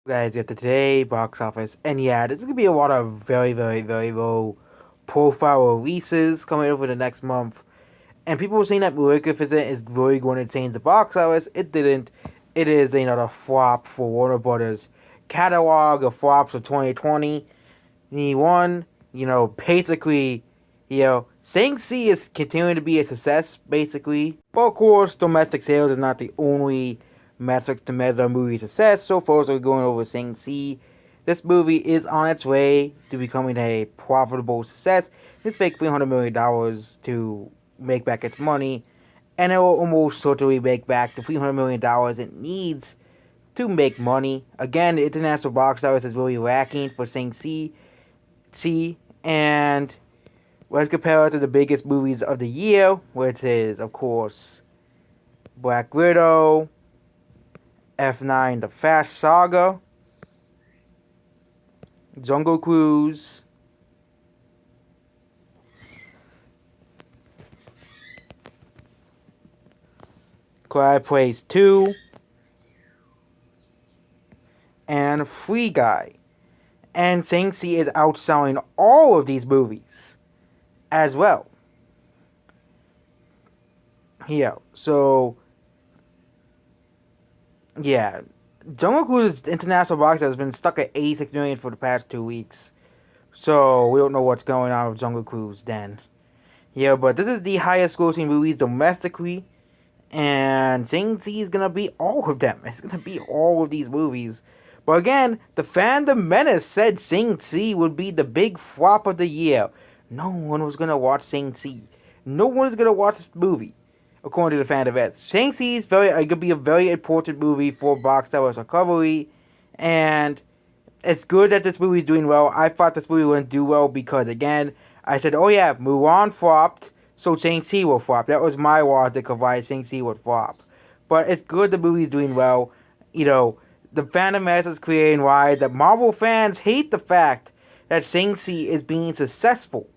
Guys, at the today box office, and yeah, this is gonna be a lot of very low profile releases coming over the next month. And people were saying that Maleficent is really going to change the box office. It didn't. It is another flop for Warner Brothers catalog of flops of 2021. Basically, Shang-Chi is continuing to be a success, basically. But of course, domestic sales is not the only metric to measure a movie's success. So far, we're going over Shang-Chi. This movie is on its way to becoming a profitable success. It's make $300 million to make back its money, and it will almost totally make back the $300 million it needs to make money. Again, the international box office is really lacking for Shang-Chi, and let's compare it to the biggest movies of the year, which is, of course, Black Widow, F9 The Fast Saga, Jungle Cruise, Quiet Place 2, and Free Guy. And Shang-Chi is outselling all of these movies as well. Yeah, so yeah, Jungle Cruise's international box has been stuck at 86 million for the past 2 weeks. So we don't know what's going on with Jungle Cruise then. Yeah, but this is the highest grossing movies domestically, and Shang-Chi is gonna be all of them. It's gonna be all of these movies. But again, the fandom menace said Shang-Chi would be the big flop of the year. No one was gonna watch Shang-Chi. No one is gonna watch this movie, according to the fandom menace. Shang-Chi is gonna be a very important movie for box office recovery, and it's good that this movie is doing well. I thought this movie wouldn't do well because, again, I said, oh yeah, Mulan flopped, so Shang-Chi will flop. That was my logic of why Shang-Chi would flop. But it's good the movie's doing well. The fandom mass is creating why the Marvel fans hate the fact that Shang-Chi is being successful.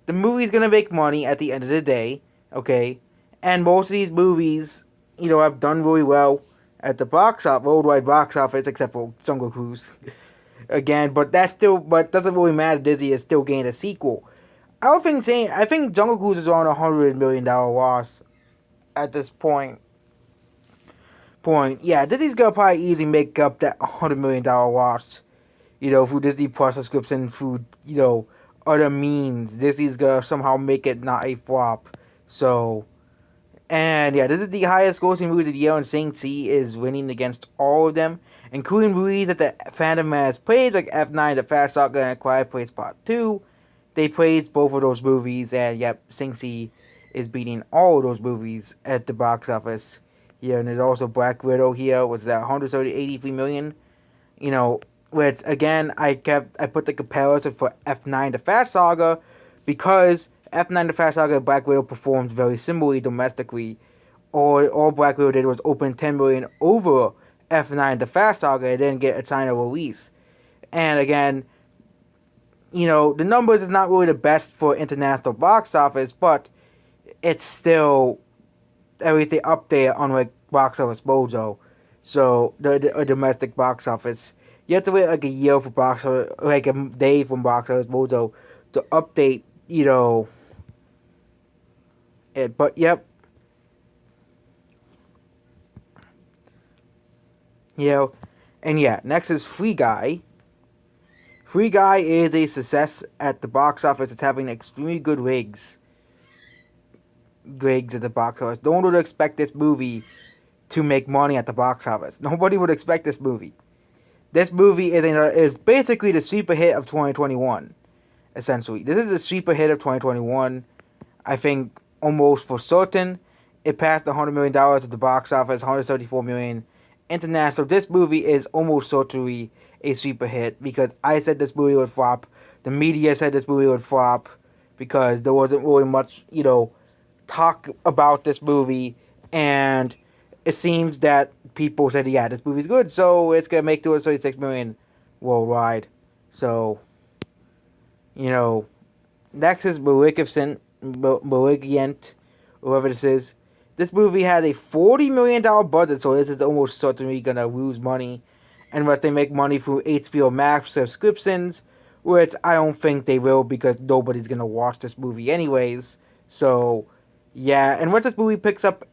The movie's gonna make money at the end of the day, okay? And most of these movies, have done really well at the worldwide box office, except for Jungle Cruise. Again, but doesn't really matter. Disney is still getting a sequel. I think Jungle Cruise is on $100 million loss at this point. Yeah, Disney's gonna probably easily make up that $100 million loss. Through Disney Plus subscription, through other means. Disney's gonna somehow make it not a flop. So, and yeah, this is the highest grossing movie of the year, and Shang-Chi is winning against all of them, including movies that the fandom has praised, like F9, The Fast Saga, and Quiet Place Part 2. They praised both of those movies, and yep, Shang-Chi is beating all of those movies at the box office. Yeah, and there's also Black Widow here, was that 183 million. Which again, I put the comparison for F9 The Fast Saga because F9 The Fast Saga and Black Widow performed very similarly domestically. All Black Widow did was open 10 million over F9 The Fast Saga and didn't get a China release. And again, the numbers is not really the best for international box office, but it's still at least they up there on like Box Office Mojo. So the domestic box office. You have to wait like a year for box office, like a day from Box Office Mojo to update, it. But yep. And yeah, next is Free Guy. Free Guy is a success at the box office. It's having extremely good gigs at the box office. No one would expect this movie to make money at the box office. Nobody would expect this movie. This movie is basically the super hit of 2021, essentially. This is the super hit of 2021. I think almost for certain. It passed $100 million at the box office, $134 million international. This movie is almost certainly a super hit because I said this movie would flop. The media said this movie would flop because there wasn't really much, talk about this movie, and it seems that people said, yeah, this movie's good, so it's gonna make 236 million worldwide. So, next is Maleficent, whoever this is. This movie has a $40 million budget, so this is almost certainly gonna lose money. unless they make money through HBO Max subscriptions, which I don't think they will because nobody's gonna watch this movie anyways. So, yeah, and once this movie picks up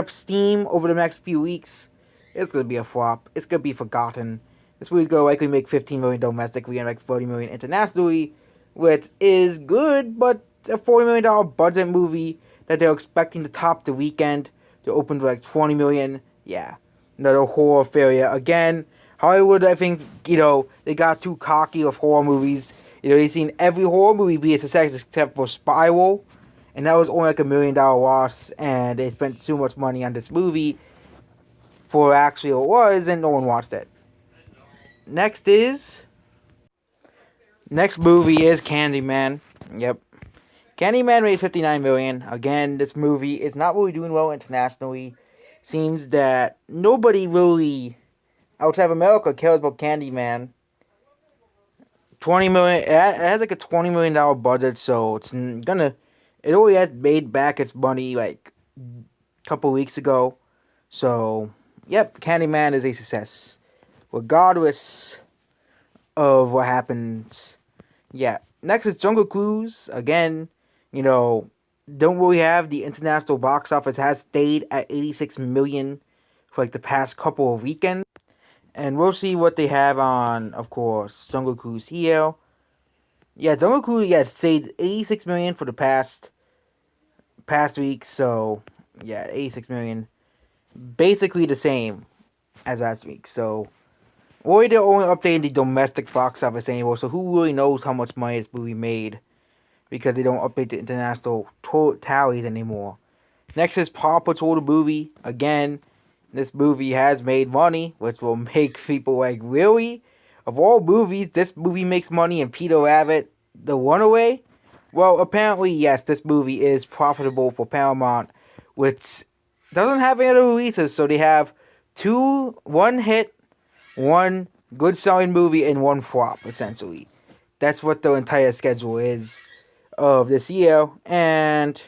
steam over the next few weeks, it's gonna be a flop. It's gonna be forgotten. This movie's gonna likely make 15 million domestically and like 30 million internationally, which is good, but a $40 million budget movie that they're expecting to top the weekend to open to like 20 million. Yeah, another horror failure again. Hollywood, I think, they got too cocky with horror movies. They've seen every horror movie be a success except for Spiral, and that was only like $1 million loss, and they spent too much money on this movie for actually it was, and no one watched it. Next is next movie is Candyman. Yep, Candyman made 59 million. Again, this movie is not really doing well internationally. Seems that nobody really outside of America cares about Candyman. 20 million. It has like a $20 million budget, so it already has made back its money like a couple weeks ago. So, yep, Candyman is a success, regardless of what happens. Yeah. Next is Jungle Cruise. Again, don't really have the international box office. Has stayed at 86 million for like the past couple of weekends. And we'll see what they have on, of course, Jungle Cruise here. Yeah, Jungle Cruise, yeah, stayed 86 million for the past week. So, yeah, 86 million. Basically the same as last week. So, or they're only updating the domestic box office anymore. So, who really knows how much money this movie made? Because they don't update the international tallies anymore. Next is Paw Patrol the movie. Again, this movie has made money, which will make people like, really? Of all movies, this movie makes money and Peter Rabbit, The Runaway? Well, apparently, yes, this movie is profitable for Paramount, which doesn't have any other releases, so they have one hit, one good selling movie, and one flop, essentially. That's what the entire schedule is of this year, and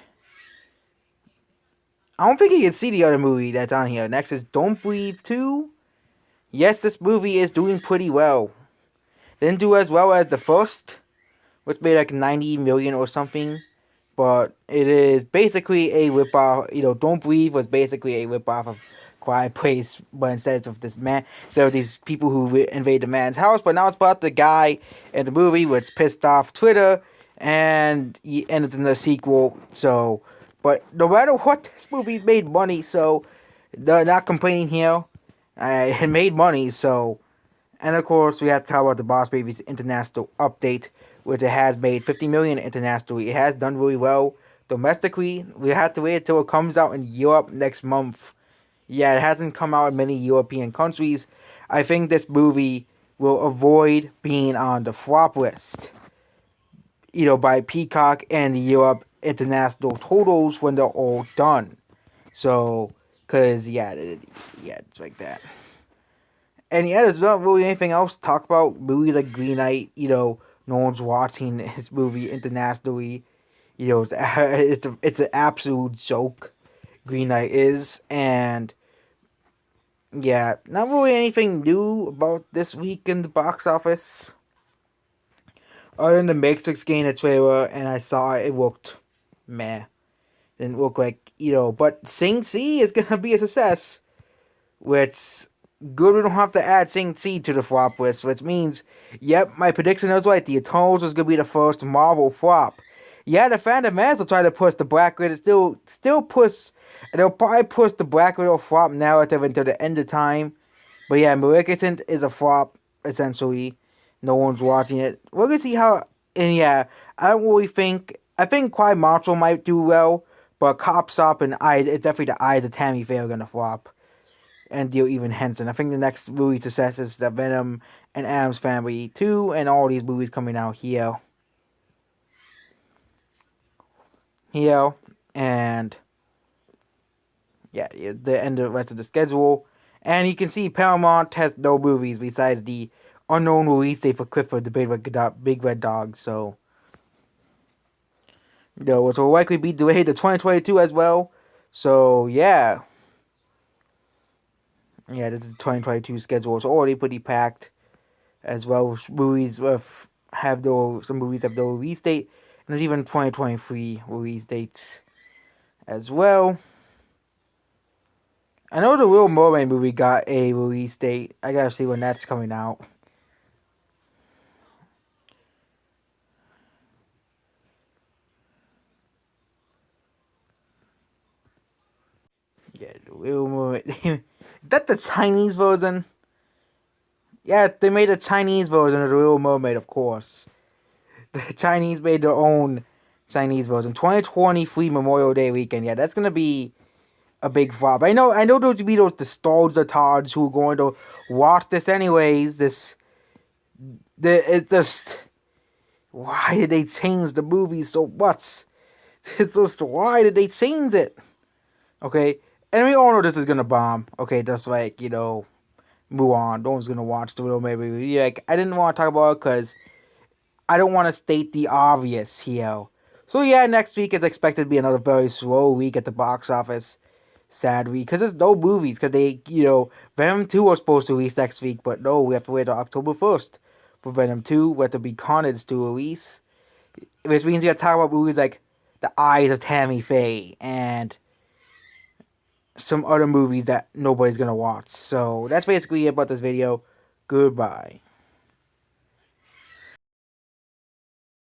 I don't think you can see the other movie that's on here. Next is Don't Breathe 2. Yes, this movie is doing pretty well. Didn't do as well as the first, which made like 90 million or something. But it is basically a ripoff. Don't Breathe was basically a ripoff of Quiet Place, but instead of this man, instead of these people who invade the man's house. But now it's about the guy in the movie, which pissed off Twitter, and it's in the sequel. So, but no matter what, this movie's made money, so they're not complaining here. It made money, so. And of course, we have to talk about the Boss Baby's international update, which it has made 50 million internationally. It has done really well domestically. We have to wait until it comes out in Europe next month. Yeah, it hasn't come out in many European countries. I think this movie will avoid being on the flop list, by Peacock and the Europe international totals when they're all done. So, it's like that. And yeah, there's not really anything else to talk about. Movies like Green Knight, no one's watching this movie internationally. It's an absolute joke. Green Knight is, and yeah, not really anything new about this week in the box office. Other than the Matrix getting a trailer, and I saw it looked meh. Didn't look like, but Sing C is gonna be a success, which good we don't have to add Sing C to the flop list, which means, yep, my prediction was right. The Eternals was gonna be the first Marvel flop. Yeah, the Phantom Menace will try to push the Black Widow, still push, and they'll probably push the Black Widow flop narrative until the end of time. But yeah, Maleficent is a flop, essentially. No one's watching it. We're gonna see how, and yeah, I don't really I think Quiet Marshall might do well, but Cop Stop and it's definitely the Eyes of Tammy Faye are gonna flop. And Deal Even Henson. I think the next movie success is the Venom and Adam's Family 2, and all these movies coming out here. And yeah, the end of the rest of the schedule. And you can see Paramount has no movies besides the unknown release date for Clifford the Big Red Dog. So, which will likely be delayed to 2022 as well. So, yeah. Yeah, this is 2022 schedule. It's already pretty packed as well. Movies have some movies have the release date, and there's even 2023 release dates as well. I know the Little Mermaid movie got a release date. I gotta see when that's coming out. Yeah, the Little Mermaid. Is that the Chinese version? Yeah, they made a Chinese version of the Little Mermaid, of course. The Chinese made their own Chinese version. 2023 Memorial Day weekend. Yeah, that's gonna be a big flop. I know there'll be those nostalgia who are going to watch this anyways. It's just, why did they change the movie so much? It's just, why did they change it? Okay, and we all know this is gonna bomb. Okay, just like, move on. No one's gonna watch the Little Mermaid movie. Yeah, like, I didn't want to talk about it because I don't want to state the obvious here. So yeah, next week is expected to be another very slow week at the box office. Sad week, because there's no movies. Because Venom 2 was supposed to release next week, but no, we have to wait till October 1st for Venom 2. We have to be Carnage to release, which means we got to talk about movies like The Eyes of Tammy Faye and some other movies that nobody's gonna watch. So that's basically it about this video. Goodbye.